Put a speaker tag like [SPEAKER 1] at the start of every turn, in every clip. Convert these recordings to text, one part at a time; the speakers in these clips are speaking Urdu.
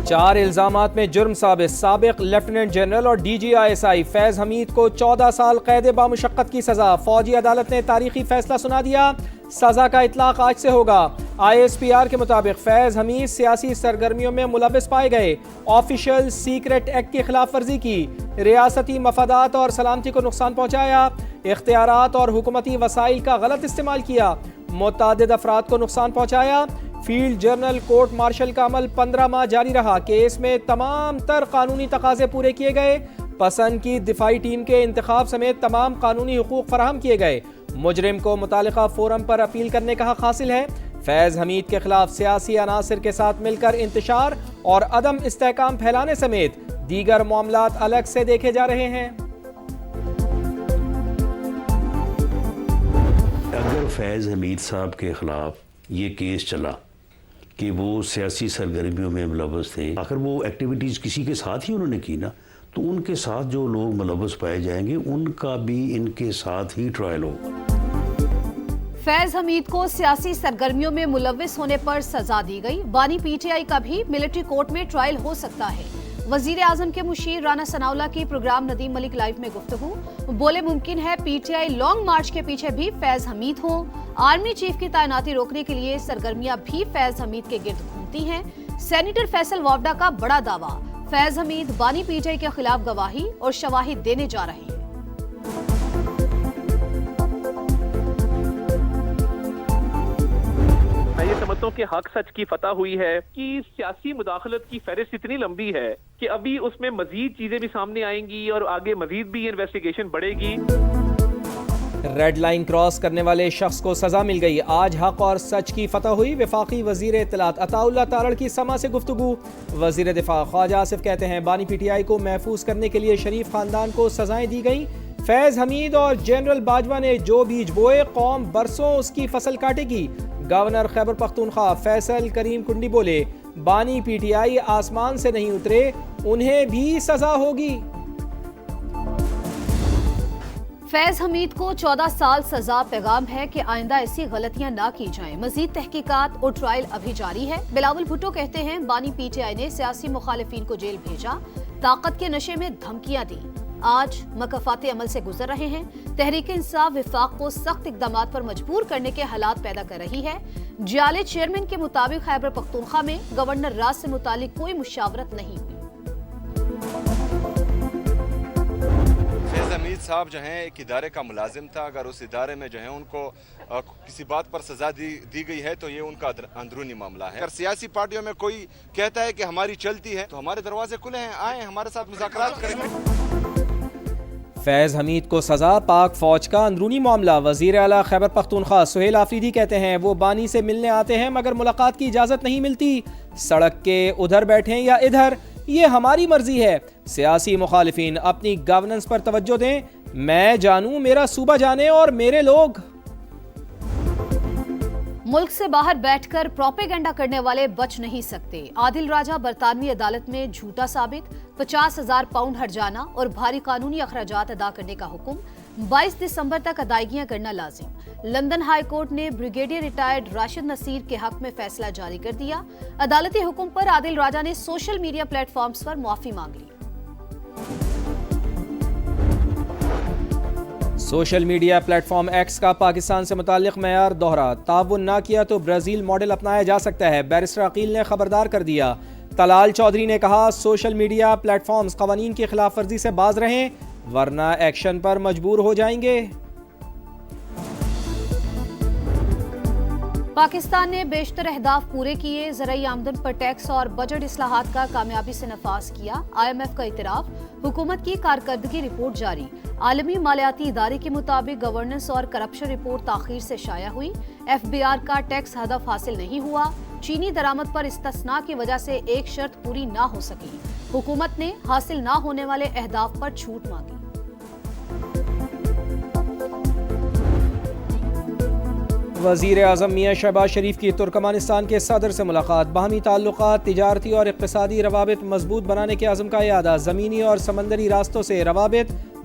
[SPEAKER 1] 4 الزامات میں جرم ثابت، سابق لیفٹیننٹ جنرل اور DGI فیض حمید کو 14 سال قید بامشقت کی سزا۔ فوجی عدالت نے تاریخی فیصلہ سنا دیا، سزا کا اطلاق آج سے ہوگا۔ ISPR کے مطابق فیض حمید سیاسی سرگرمیوں میں ملوث پائے گئے، آفیشل سیکرٹ ایکٹ کی خلاف ورزی کی، ریاستی مفادات اور سلامتی کو نقصان پہنچایا، اختیارات اور حکومتی وسائل کا غلط استعمال کیا، متعدد افراد کو نقصان پہنچایا۔ فیلڈ جرنل کورٹ مارشل کا عمل 15 ماہ جاری رہا، کیس میں تمام تر قانونی تقاضے پورے کیے گئے، پسند کی دفاعی ٹیم کے انتخاب سمیت تمام قانونی حقوق فراہم کیے گئے، مجرم کو متعلقہ فورم پر اپیل کرنے کا حق حاصل ہے۔ فیض حمید کے خلاف سیاسی عناصر کے ساتھ مل کر انتشار اور عدم استحکام پھیلانے سمیت دیگر معاملات الگ سے دیکھے جا رہے ہیں۔
[SPEAKER 2] اگر فیض حمید صاحب کے خلاف یہ کیس چلا کہ وہ سیاسی سرگرمیوں میں ملوث تھے، آخر وہ ایکٹیویٹیز کسی کے ساتھ ہی انہوں نے کی نا، تو ان کے ساتھ جو لوگ ملوث پائے جائیں گے ان کا بھی ان کے ساتھ ہی ٹرائل ہوگا۔
[SPEAKER 3] فیض حمید کو سیاسی سرگرمیوں میں ملوث ہونے پر سزا دی گئی، بانی PTI کا بھی ملٹری کورٹ میں ٹرائل ہو سکتا ہے۔ وزیر اعظم کے مشیر رانا ثناءاللہ کی پروگرام ندیم ملک لائیو میں گفتگو، بولے ممکن ہے PTI لانگ مارچ کے پیچھے بھی فیض حمید ہوں، آرمی چیف کی تعیناتی روکنے کے لیے سرگرمیاں بھی فیض حمید کے گرد گھومتی ہیں۔ سینیٹر فیصل وافڈا کا بڑا دعویٰ، فیض حمید بانی PTI کے خلاف گواہی اور شواہد دینے جا رہے ہیں۔
[SPEAKER 4] میں یہ سمجھتا ہوں کہ حق سچ کی فتح ہوئی ہے کہ سیاسی مداخلت کی فہرست اتنی لمبی ہے کہ ابھی اس میں مزید چیزیں بھی سامنے آئیں گی اور آگے مزید بھی انویسٹیگیشن بڑھے گی۔
[SPEAKER 1] ریڈ لائن کراس کرنے والے شخص کو سزا مل گئی، آج حق اور سچ کی فتح ہوئی۔ وفاقی وزیر اطلاعات عطا اللہ تارڑ کی سما سے گفتگو، وزیر دفاع خواجہ آصف کہتے ہیں بانی PTI کو محفوظ کرنے کے لیے شریف خاندان کو سزائیں دی گئیں، فیض حمید اور جنرل باجوہ نے جو بیج بوئے قوم برسوں اس کی فصل کاٹے گی۔ گورنر خیبر پختونخوا فیصل کریم کنڈی بولے بانی PTI آسمان سے نہیں اترے، انہیں بھی سزا ہوگی۔
[SPEAKER 3] فیض حمید کو 14 سال سزا، پیغام ہے کہ آئندہ ایسی غلطیاں نہ کی جائیں۔ مزید تحقیقات اور ٹرائل ابھی جاری ہے۔ بلاول بھٹو کہتے ہیں بانی PTI نے سیاسی مخالفین کو جیل بھیجا، طاقت کے نشے میں دھمکیاں دی، آج مکافات عمل سے گزر رہے ہیں۔ تحریک انصاف وفاق کو سخت اقدامات پر مجبور کرنے کے حالات پیدا کر رہی ہے۔ جیالے چیئرمین کے مطابق خیبر پختونخوا میں گورنر راز سے متعلق کوئی مشاورت نہیں ہوئی۔
[SPEAKER 5] فیض حمید صاحب جو ہیں ایک ادارے کا ملازم تھا، اگر اس ادارے میں جو ہے ان کو کسی بات پر سزا دی گئی ہے تو یہ ان کا اندرونی معاملہ ہے۔ اگر سیاسی پارٹیوں میں کوئی کہتا ہے کہ ہماری چلتی ہے تو ہمارے دروازے کھلے ہیں، آئیں ہمارے ساتھ مذاکرات کریں۔
[SPEAKER 1] فیض حمید کو سزا، پاک فوج کا اندرونی معاملہ۔ وزیر اعلیٰ خیبر پختونخوا سہیل آفریدی کہتے ہیں وہ بانی سے ملنے آتے ہیں مگر ملاقات کی اجازت نہیں ملتی، سڑک کے ادھر بیٹھیں یا ادھر، یہ ہماری مرضی ہے۔ سیاسی مخالفین اپنی گورننس پر توجہ دیں، میں جانوں میرا صوبہ جانے اور میرے لوگ۔
[SPEAKER 3] ملک سے باہر بیٹھ کر پروپیگنڈا کرنے والے بچ نہیں سکتے، عادل راجہ برطانوی عدالت میں جھوٹا ثابت، 50,000 پاؤنڈ ہرجانہ اور بھاری قانونی اخراجات ادا کرنے کا حکم، 22 دسمبر تک ادائیگیاں کرنا لازم۔ لندن ہائی کورٹ نے بریگیڈیئر ریٹائرڈ راشد نصیر کے حق میں فیصلہ جاری کر دیا، عدالتی حکم پر عادل راجہ نے سوشل میڈیا پلیٹ فارمز پر معافی مانگ لی۔
[SPEAKER 1] Social media plate form x کا پاکستان سے متعلق معیار دوہرا، تعاون نہ کیا تو برازیل ماڈل اپنایا جا سکتا ہے، بیرسٹر عقیل نے خبردار کر دیا۔ طلال چودھری نے کہا سوشل میڈیا پلیٹ فارمز قوانین کی خلاف ورزی سے باز رہیں ورنہ ایکشن پر مجبور ہو جائیں گے۔
[SPEAKER 3] پاکستان نے بیشتر اہداف پورے کیے، زرعی آمدن پر ٹیکس اور بجٹ اصلاحات کا کامیابی سے نفاذ کیا، IMF کا اعتراف، حکومت کی کارکردگی رپورٹ جاری، عالمی مالیاتی ادارے کے مطابق گورننس اور کرپشن رپورٹ تاخیر سے شائع ہوئی، FBR کا ٹیکس ہدف حاصل نہیں ہوا، چینی درآمد پر استثناء کی وجہ سے ایک شرط پوری نہ ہو سکی، حکومت نے حاصل نہ ہونے والے اہداف پر چھوٹ مانگی۔
[SPEAKER 1] وزیر اعظم میاں شہباز شریف کی ترکمانستان کے صدر سے ملاقات، باہمی تعلقات، تجارتی اور اقتصادی روابط مضبوط بنانے کے عزم کا اعادہ، زمینی اور سمندری راستوں سے روابط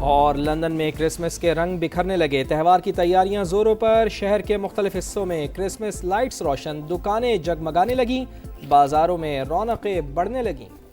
[SPEAKER 1] اور لندن میں کرسمس کے رنگ بکھرنے لگے، تہوار کی تیاریاں زوروں پر، شہر کے مختلف حصوں میں کرسمس لائٹس روشن، دکانیں جگمگانے لگیں، بازاروں میں رونقیں بڑھنے لگیں۔